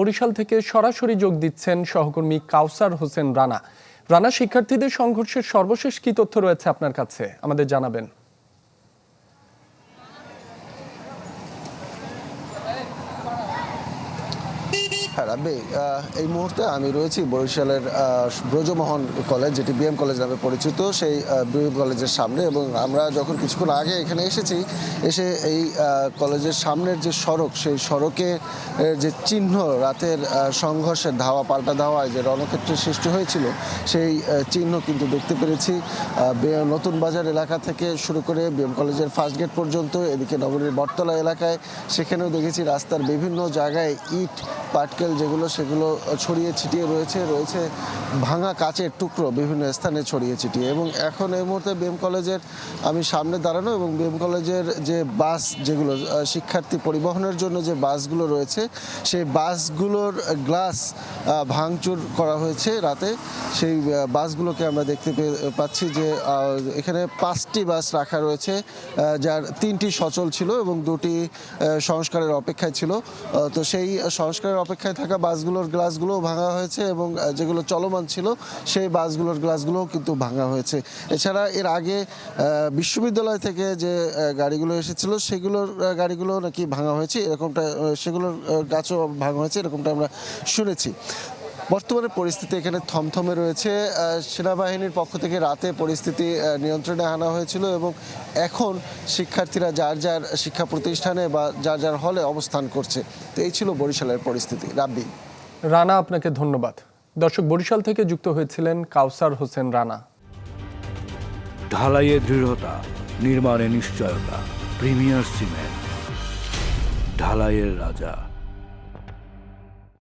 বরিশাল থেকে সরাসরি যোগ দিচ্ছেন সহকর্মী কাউসার হোসেন রানা। রানা, শিক্ষার্থীদের সংঘর্ষের সর্বশেষ কি তথ্য রয়েছে আপনার কাছে, আমাদের জানাবেন। হ্যাঁ রাব্বি, এই মুহূর্তে আমি রয়েছি বরিশালের ব্রজমোহন কলেজ, যেটি বিএম কলেজ নামে পরিচিত, সেই বিএম কলেজের সামনে। এবং আমরা যখন কিছুক্ষণ আগে এখানে এসে এই কলেজের সামনের যে সড়ক, সেই সড়কে যে চিহ্ন রাতের সংঘর্ষের ধাওয়া পাল্টা ধাওয়ায় যে রণক্ষেত্রের সৃষ্টি হয়েছিল, সেই চিহ্ন কিন্তু দেখতে পেরেছি। নতুন বাজার এলাকা থেকে শুরু করে বিএম কলেজের ফার্স্ট গেট পর্যন্ত, এদিকে নগরীর বটতলা এলাকায়, সেখানেও দেখেছি রাস্তার বিভিন্ন জায়গায় ইট পাটকেল সেগুলো ছড়িয়ে ছিটিয়ে রয়েছে ভাঙা কাচের টুকরো বিভিন্ন স্থানে ছড়িয়ে ছিটিয়ে। এবং এখন এই মুহূর্তে বিএম কলেজের আমি সামনে দাঁড়ানো, এবং বিএম কলেজের যে বাস, যেগুলো শিক্ষার্থী পরিবহনের জন্য যে বাসগুলো রয়েছে, সেই বাসগুলোর গ্লাস ভাঙচুর করা হয়েছে রাতে। সেই বাসগুলোকে আমরা দেখতে পাচ্ছি যে এখানে 5টি বাস রাখা রয়েছে, যার 3টি সচল ছিল এবং 2টি সংস্কারের অপেক্ষায় ছিল। তো সেই সংস্কারের অপেক্ষায় থাকা বাসগুলোর গ্লাসগুলো ভাঙা হয়েছে, এবং যেগুলো চলমান ছিল সেই বাসগুলোর গ্লাসগুলোও কিন্তু ভাঙা হয়েছে। এছাড়া এর আগে বিশ্ববিদ্যালয় থেকে যে গাড়িগুলো এসেছিল, সেগুলোর গাড়িগুলো নাকি ভাঙা হয়েছে, এরকমটা, সেগুলোর গাছও ভাঙা হয়েছে, এরকমটা আমরা শুনেছি। বর্তমানে পরিস্থিতি এখানে থমথমে রয়েছে। সেনাবাহিনীর পক্ষ থেকে রাতে পরিস্থিতি নিয়ন্ত্রণে আনা হয়েছিল, এবং এখন শিক্ষার্থীরা যার যার শিক্ষা প্রতিষ্ঠানে বা যার যার হলে অবস্থান করছে। তো এই ছিল বরিশালের পরিস্থিতি। রাব্বি। রানা, আপনাকে ধন্যবাদ। দর্শক, বরিশাল থেকে যুক্ত হয়েছিলেন কাউসার হোসেন রানা। ঢালাইয়ে দৃঢ়তা, নির্মাণে নিশ্চয়তা, প্রিমিয়ার সিমেন্ট, ঢালাইয়ের রাজা।